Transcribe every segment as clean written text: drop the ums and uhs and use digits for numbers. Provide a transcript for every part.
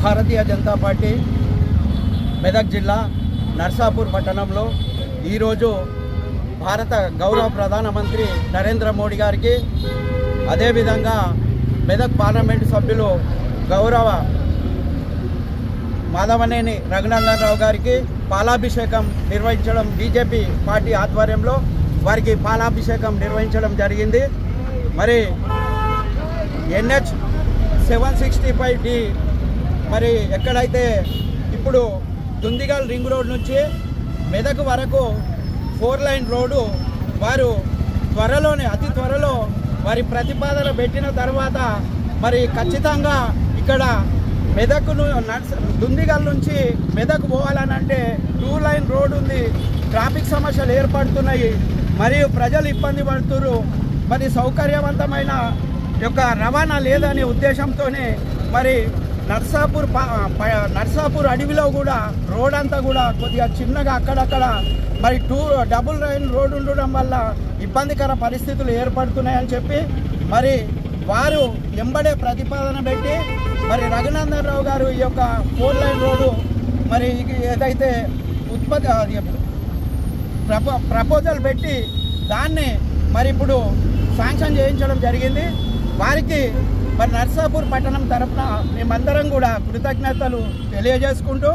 Bharatiya Janata party Medak జిల్లా నర్సాపూర్ పట్టణంలో ఈరోజు భారత గౌరవ ప్రధానమంత్రి నరేంద్ర మోడీ గారికి అదేవిధంగా మెదక్ పార్లమెంటు సభ్యులు గౌరవ మాధవనేని రఘునందన్ రావు గారికి పాలాభిషేకం నిర్వహించడం బీజేపీ పార్టీ ఆధ్వర్యంలో వారికి పాలాభిషేకం నిర్వహించడం జరిగింది. మరి NH 765D మరి ఎక్కడైతే ఇప్పుడు దుందిగల్ రింగ్ రోడ్ నుంచి మెదక్ వరకు 4 లైన్ రోడ్డు వారు అతి త్వరలో వారి ప్రతిపాదన పెట్టిన తర్వాత మరి ఖచ్చితంగా ఇక్కడ మెదక్ను దుందిగల్ నుంచి మెదక్ పోవాలనంటే 2 లైన్ రోడ్ ఉంది. ట్రాఫిక్ సమస్యలు ఏర్పడుతున్నాయి, మరియు ప్రజలు ఇబ్బంది పడుతున్నారు. మరి సౌకర్యవంతమైన యొక్క రవాణా లేదనే ఉద్దేశంతోనే మరి నర్సాపూర్ అడవిలో కూడా రోడ్ అంతా కూడా కొద్దిగా చిన్నగా అక్కడక్కడ మరి 2 డబుల్ లైన్ రోడ్ ఉండడం వల్ల ఇబ్బందికర పరిస్థితులు ఏర్పడుతున్నాయని చెప్పి మరి వారు ఎంబడే ప్రతిపాదన పెట్టి మరి రఘునందన్ రావు గారు ఈ యొక్క 4 లైన్ రోడ్డు మరి ఏదైతే ప్రపోజల్ పెట్టి దాన్ని మరి ఇప్పుడు శాంక్షన్ చేయించడం జరిగింది. వారికి మరి నర్సాపూర్ పట్టణం తరఫున మేమందరం కూడా కృతజ్ఞతలు తెలియజేసుకుంటూ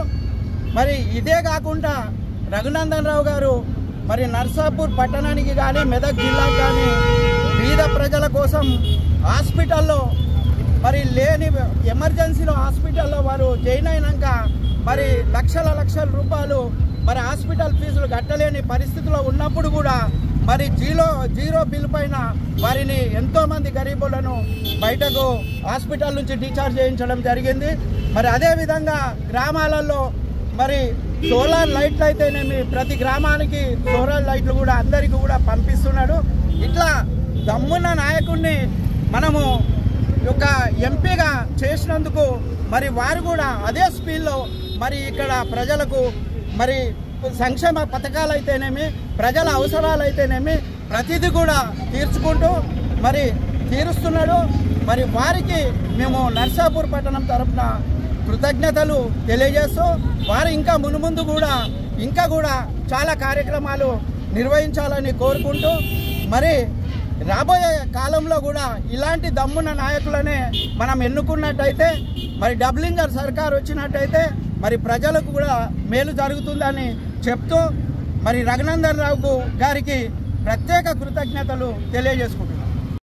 మరి ఇదే కాకుండా రఘునందన్ రావు గారు మరి నర్సాపూర్ పట్టణానికి కానీ మెదక్ జిల్లాకు కానీ పేద ప్రజల కోసం హాస్పిటల్లో మరి లేని ఎమర్జెన్సీలో హాస్పిటల్లో వారు జాయిన్ అయినాక మరి లక్షల రూపాయలు మరి హాస్పిటల్ ఫీజులు కట్టలేని పరిస్థితిలో ఉన్నప్పుడు కూడా మరి జీరో బిల్ పైన వారిని ఎంతోమంది గరీబులను బయటకు హాస్పిటల్ నుంచి డిశ్చార్జ్ చేయించడం జరిగింది. మరి అదేవిధంగా గ్రామాలలో మరి సోలార్ లైట్లు అయితేనేమి ప్రతి గ్రామానికి సోలార్ లైట్లు కూడా అందరికీ కూడా పంపిస్తున్నాడు. ఇట్లా దమ్మున్న నాయకుడిని మనము ఒక ఎంపీగా చేసినందుకు మరి వారు కూడా అదే స్పీడ్లో మరి ఇక్కడ ప్రజలకు మరి సంక్షేమ పథకాలు అయితేనేమి ప్రజల అవసరాలు అయితేనేమి ప్రతిదీ కూడా మరి తీరుస్తున్నాడు. మరి వారికి మేము నర్సాపూర్ పట్టణం తరఫున కృతజ్ఞతలు తెలియజేస్తూ వారు ఇంకా మునుముందు కూడా చాలా కార్యక్రమాలు నిర్వహించాలని కోరుకుంటూ మరి రాబోయే కాలంలో కూడా ఇలాంటి దమ్మున్న నాయకులనే మనం ఎన్నుకున్నట్టయితే మరి డబుల్ ఇంజన్ సర్కార్ వచ్చినట్టయితే మరి ప్రజలకు కూడా మేలు జరుగుతుందని చెప్తూ మరి రఘునందన్ రావు గారికి ప్రత్యేక కృతజ్ఞతలు తెలియజేసుకుంటున్నాను.